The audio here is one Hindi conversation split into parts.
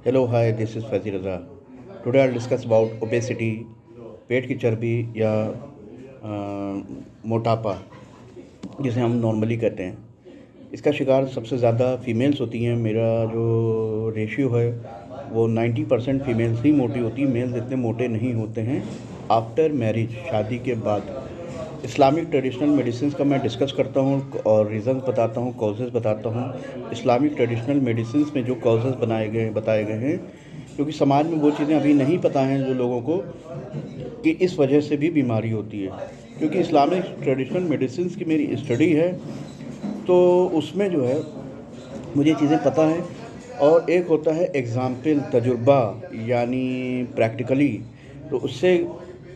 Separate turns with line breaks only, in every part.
Hello hi this is Faizi Raza. Today I discuss about obesity, पेट की चर्बी या मोटापा जिसे हम नॉर्मली कहते हैं। इसका शिकार सबसे ज़्यादा फ़ीमेल्स होती हैं। मेरा जो रेशियो है वो 90% फ़ीमेल्स ही मोटी होती हैं। मेल्स इतने मोटे नहीं होते हैं आफ्टर मैरिज, शादी के बाद। इस्लामिक ट्रेडिशनल मेडिसिन्स का मैं डिस्कस करता हूँ और रीज़न्स बताता हूँ, कॉजेज़ बताता हूँ। इस्लामिक ट्रेडिशनल मेडिसिन्स में जो कॉजेज़ बताए गए हैं, क्योंकि समाज में वो चीज़ें अभी नहीं पता हैं जो लोगों को, कि इस वजह से भी बीमारी होती है। क्योंकि इस्लामिक ट्रेडिशनल मेडिसिन्स की मेरी स्टडी है, तो उसमें जो है मुझे चीज़ें पता हैं। और एक होता है एग्ज़ाम्पल, तजुर्बा, यानी प्रैक्टिकली। तो उससे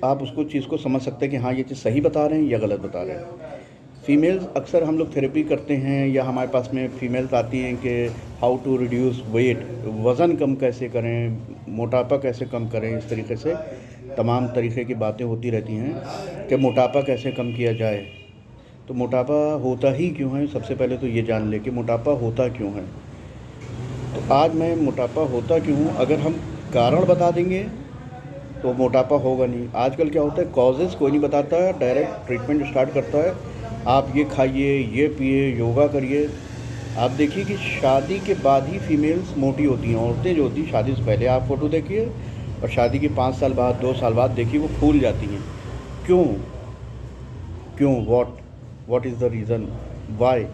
आप उसको चीज़ को समझ सकते हैं कि हाँ, ये चीज़ सही बता रहे हैं या गलत बता रहे हैं। फीमेल्स अक्सर हम लोग थेरेपी करते हैं या हमारे पास में फ़ीमेल्स आती हैं कि हाउ टू रिड्यूस वेट, वज़न कम कैसे करें, मोटापा कैसे कम करें। इस तरीके से तमाम तरीक़े की बातें होती रहती हैं कि मोटापा कैसे कम किया जाए। तो मोटापा होता ही क्यों है, सबसे पहले तो ये जान लें कि मोटापा होता क्यों है। तो आज मैं मोटापा होता क्यों हूँ, अगर हम कारण बता देंगे तो मोटापा होगा नहीं। आजकल क्या होता है, कॉजेज़ कोई नहीं बताता है, डायरेक्ट ट्रीटमेंट स्टार्ट करता है। आप ये खाइए, ये पिए, योगा करिए। आप देखिए कि शादी के बाद ही फीमेल्स मोटी होती हैं। औरतें जो होती हैं शादी से पहले आप फ़ोटो देखिए, और शादी के 5 साल बाद, 2 साल बाद देखिए वो फूल जाती हैं। क्यों? क्यों? What is the reason why?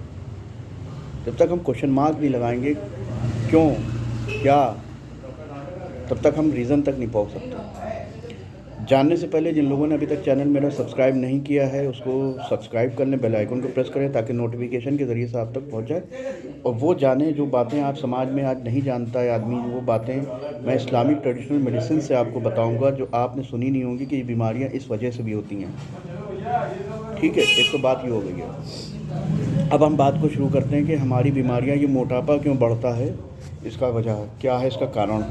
जब तक हम क्वेश्चन मार्क नहीं लगाएंगे क्यों, क्या, तब तक हम रीज़न तक नहीं पहुंच सकते। जानने से पहले जिन लोगों ने अभी तक चैनल मेरा सब्सक्राइब नहीं किया है, उसको सब्सक्राइब कर लें, बेल आइकन को प्रेस करें ताकि नोटिफिकेशन के ज़रिए से आप तक पहुंच जाए और वो जाने जो बातें आज समाज में आज नहीं जानता है आदमी। वो बातें मैं इस्लामिक ट्रेडिशनल मेडिसिन से आपको बताऊंगा जो आपने सुनी नहीं होंगी कि ये बीमारियां इस वजह से भी होती हैं। ठीक है, एक तो बात ये हो गई है। अब हम बात को शुरू करते हैं कि हमारी बीमारियां, ये मोटापा क्यों बढ़ता है, इसका वजह क्या है, इसका कारण।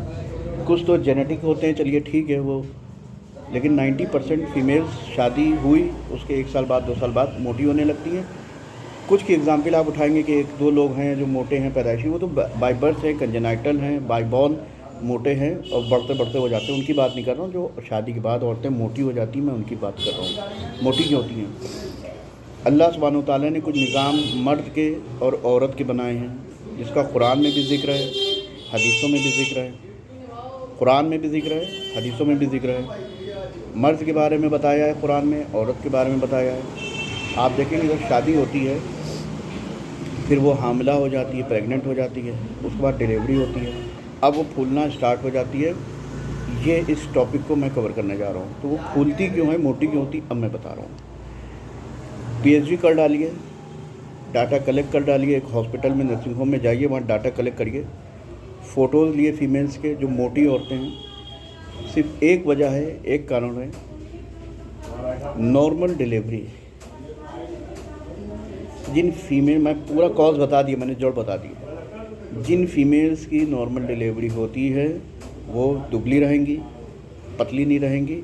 कुछ तो जेनेटिक होते हैं, चलिए ठीक है वो, लेकिन 90% फीमेल्स शादी हुई उसके 1 साल बाद, 2 साल बाद मोटी होने लगती हैं। कुछ की एग्जांपल आप उठाएंगे कि 1-2 लोग हैं जो मोटे हैं पैदाइशी, वो तो बाय बर्थ है, कंजेनाइटल हैं, बाय बॉर्न मोटे हैं और बढ़ते बढ़ते हो जाते हैं। उनकी बात नहीं कर रहा हूँ। जो शादी के बाद औरतें मोटी हो जाती हैं, मैं उनकी बात कर रहा हूँ। मोटी क्यों होती हैं? अल्लाह सुब्हानो तआला ने कुछ निज़ाम मर्द के और औरत के बनाए हैं, जिसका कुरान में भी ज़िक्र है, हदीसों में भी ज़िक्र है। कुरान में भी ज़िक्र है, हदीसों में भी ज़िक्र है। मर्द के बारे में बताया है कुरान में, औरत के बारे में बताया है। आप देखेंगे जब शादी होती है, फिर वो हामिला हो जाती है, प्रेग्नेंट हो जाती है, उसके बाद डिलीवरी होती है, अब वो फूलना स्टार्ट हो जाती है। ये इस टॉपिक को मैं कवर करने जा रहा हूँ। तो वो फूलती क्यों है, मोटी क्यों होती, अब मैं बता रहा हूँ। पीएचडी कर डालिए, डाटा कलेक्ट कर डालिए, एक हॉस्पिटल में, नर्सिंग होम में जाइए, वहाँ डाटा कलेक्ट करिए। फ़ोटोज़ लिए फीमेल्स के, जो मोटी औरतें हैं। सिर्फ एक वजह है, एक कारण है, नॉर्मल डिलीवरी। जिन फीमेल, मैं पूरा कॉज बता दिया, मैंने जड़ बता दी। जिन फीमेल्स की नॉर्मल डिलीवरी होती है वो दुबली रहेंगी, पतली नहीं रहेंगी,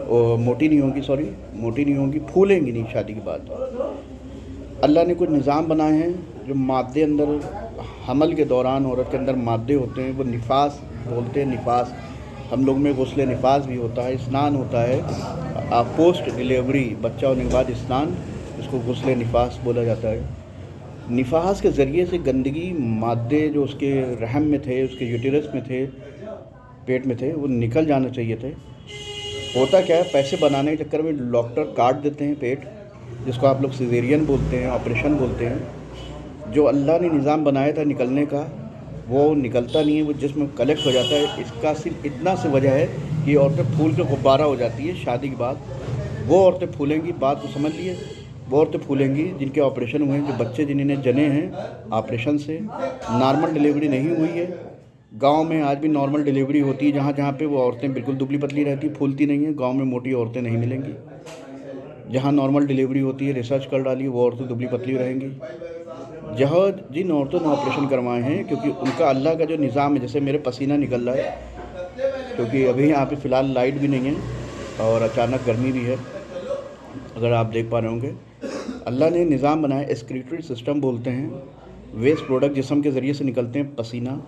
और मोटी नहीं होंगी, मोटी नहीं होंगी, फूलेंगी नहीं शादी के बाद। अल्लाह ने कुछ निज़ाम बनाए हैं जो मादे अंदर, हमल के दौरान औरत के अंदर मादे होते हैं, वो निफास बोलते हैं। निफास, हम लोग में गुस्ले निफास भी होता है, स्नान होता है पोस्ट डिलीवरी, बच्चा होने के बाद स्नान, इसको गुस्ले निफास बोला जाता है। निफास के ज़रिए से गंदगी, मादे जो उसके रहम में थे, उसके यूटेरस में थे, पेट में थे, वो निकल जाने चाहिए थे। होता क्या है, पैसे बनाने के चक्कर में डॉक्टर काट देते हैं पेट, जिसको आप लोग सिजेरियन बोलते हैं, ऑपरेशन बोलते हैं। जो अल्लाह ने निज़ाम बनाया था निकलने का, वो निकलता नहीं है, वो जिस्म में कलेक्ट हो जाता है। इसका सिर्फ इतना से वजह है कि औरतें फूल के गुब्बारा हो जाती है शादी के बाद। वो औरतें फूलेंगी, बात को समझ लिए, वो औरतें फूलेंगी जिनके ऑपरेशन हुए हैं, जो बच्चे जिन्हें जने हैं ऑपरेशन से, नॉर्मल डिलीवरी नहीं हुई है। गांव में आज भी नॉर्मल डिलीवरी होती है, जहाँ जहाँ पे वो औरतें बिल्कुल दुबली पतली रहती, फूलती नहीं हैं। गांव में मोटी औरतें नहीं मिलेंगी। जहाँ नॉर्मल डिलीवरी होती है, रिसर्च कर डालिए, वो औरतें दुबली पतली रहेंगी। जहाँ जिन औरतों ने ऑपरेशन करवाए हैं, क्योंकि उनका अल्लाह का जो निज़ाम है, जैसे मेरे पसीना निकल रहा है क्योंकि अभी यहाँ पे फ़िलहाल लाइट भी नहीं है और अचानक गर्मी भी है, अगर आप देख पा रहे होंगे। अल्लाह ने निज़ाम बनाया, एक्सक्रीटरी सिस्टम बोलते हैं। वेस्ट प्रोडक्ट जिस्म के ज़रिए से निकलते हैं, पसीना,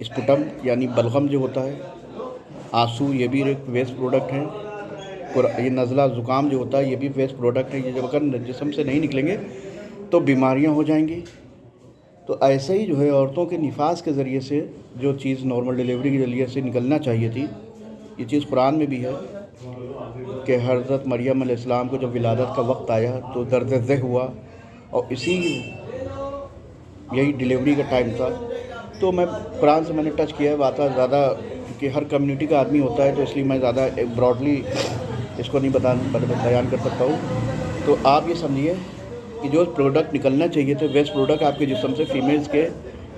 स्पुटम यानी बलगम जो होता है, आंसू, ये भी एक वेस्ट प्रोडक्ट है। ये नज़ला ज़ुकाम जो होता है ये भी वेस्ट प्रोडक्ट है। ये जब अगर जिस्म से नहीं निकलेंगे तो बीमारियां हो जाएंगी। तो ऐसे ही जो है औरतों के निफास के ज़रिए से जो चीज़ नॉर्मल डिलीवरी के ज़रिए से निकलना चाहिए थी, ये चीज़ कुरान में भी है कि हज़रत मरियम अलैहिस्सलाम को जब विलादत का वक्त आया तो दर्द ज़ह हुआ, और इसी यही डिलीवरी का टाइम था। तो मैं कुरान से मैंने टच किया है बात ज़्यादा, क्योंकि हर कम्युनिटी का आदमी होता है तो इसलिए मैं ज़्यादा ब्रॉडली इसको नहीं बयान कर सकता हूँ। तो आप ये समझिए कि जो प्रोडक्ट निकलना चाहिए थे, वेस्ट प्रोडक्ट आपके जिस्म से फीमेल्स के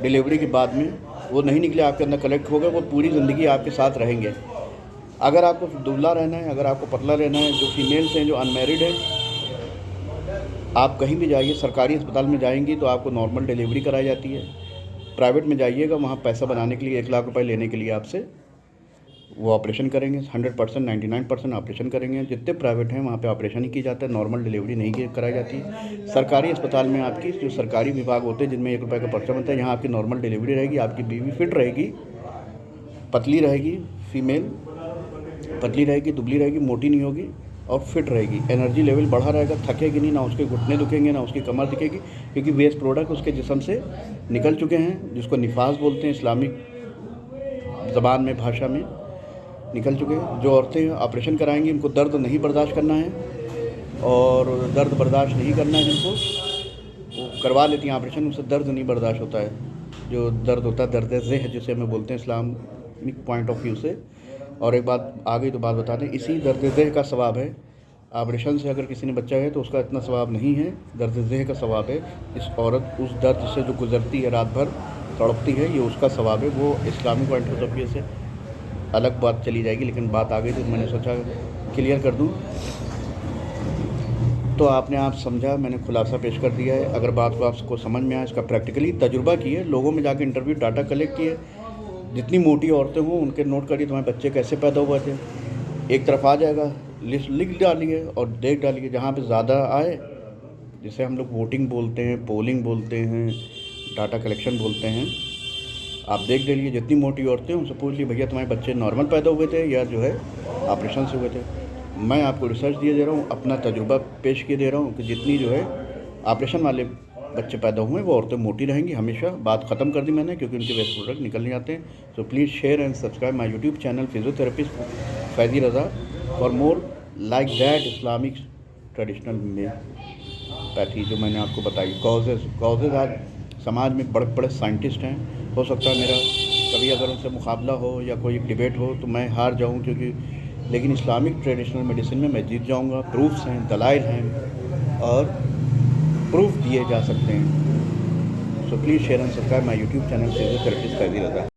डिलीवरी के बाद में वो नहीं निकले, आपके अंदर कलेक्ट हो गए, वो पूरी ज़िंदगी आपके साथ रहेंगे। अगर आपको दुबला रहना है, अगर आपको पतला रहना है, जो फीमेल्स हैं जो अनमेरिड हैं, आप कहीं भी जाइए, सरकारी अस्पताल में जाएंगी तो आपको नॉर्मल डिलीवरी कराई जाती है। प्राइवेट में जाइएगा, वहाँ पैसा बनाने के लिए 1 लाख रुपए लेने के लिए आपसे वो ऑपरेशन करेंगे। 100% 99% ऑपरेशन करेंगे। जितने प्राइवेट हैं वहाँ पे ऑपरेशन ही किया जाता है, नॉर्मल डिलीवरी नहीं कराई जाती। सरकारी अस्पताल में आपकी जो सरकारी विभाग होते हैं जिनमें 1 रुपये का पर्चा बनता है, यहाँ आपकी नॉर्मल डिलीवरी रहेगी। आपकी बीवी फिट रहेगी, पतली रहेगी, फीमेल पतली रहेगी, दुबली रहेगी, मोटी नहीं होगी और फिट रहेगी। एनर्जी लेवल बढ़ा रहेगा, थकेगी नहीं, ना उसके घुटने दुखेंगे, ना उसकी कमर दिखेगी, क्योंकि वेस्ट प्रोडक्ट उसके जिस्म से निकल चुके हैं, जिसको निफास बोलते हैं इस्लामिक ज़बान में, भाषा में निकल चुके हैं। जो औरतें ऑपरेशन कराएंगी उनको दर्द नहीं बर्दाश्त करना है, और दर्द बर्दाश्त नहीं करना है जिनको, वो करवा लेती हैं ऑपरेशन, उनसे दर्द नहीं बर्दाश्त होता है। जो दर्द होता है दर्द ज़ह जिसे हमें बोलते हैं इस्लामिक पॉइंट ऑफ व्यू से। और एक बात आ गई तो बात बता दें, इसी दर्द ज़ह का सवाब है। ऑपरेशन से अगर किसी ने बच्चा है तो उसका इतना सवाब नहीं है, दर्द ज़ह का सवाब है। इस औरत उस दर्द से जो गुजरती है, रात भर तड़पती है, ये उसका सवाब है। वो इस्लामिक पॉइंट ऑफ व्यू से अलग बात चली जाएगी, लेकिन बात आ गई तो मैंने सोचा क्लियर कर दूं। तो आपने आप समझा, मैंने खुलासा पेश कर दिया है। अगर बात को आपको समझ में आया, इसका प्रैक्टिकली तजुर्बा किए, लोगों में जाकर इंटरव्यू डाटा कलेक्ट किए, जितनी मोटी औरतें हों उनके नोट करिए तुम्हारे बच्चे कैसे पैदा हुए थे। एक तरफ आ जाएगा, लिस्ट लिख डालिए और देख डालिए, जहाँ पे ज़्यादा आए, जिसे हम लोग वोटिंग बोलते हैं, पोलिंग बोलते हैं, डाटा कलेक्शन बोलते हैं, आप देख लीजिए। जितनी मोटी औरतें उनसे पूछ लीजिए भैया तुम्हारे बच्चे नॉर्मल पैदा हुए थे या जो है ऑपरेशन से हुए थे। मैं आपको रिसर्च दिए दे रहा हूँ, अपना तजुर्बा पेश किए दे रहा हूँ कि जितनी जो है ऑपरेशन वाले बच्चे पैदा हुए वो औरतें मोटी रहेंगी हमेशा। बात ख़त्म कर दी मैंने, क्योंकि उनके वेस्ट प्रोडक्ट निकलने जाते हैं। So please share and subscribe my YouTube channel physiotherapist Faizi Raza for more like that Islamic traditional में पैथी जो मैंने आपको बताई। कॉजेज़ आज समाज में बड़े बड़े साइंटिस्ट हैं, हो सकता है मेरा कभी अगर उनसे मुकाबला हो या कोई डिबेट हो तो मैं हार जाऊं, क्योंकि लेकिन इस्लामिक ट्रेडिशनल मेडिसिन में मैं जीत जाऊंगा। प्रूफ्स हैं, दलाइल हैं और प्रूफ दिए जा सकते हैं। So please share and subscribe my YouTube channel physiotherapist Faizi Raza.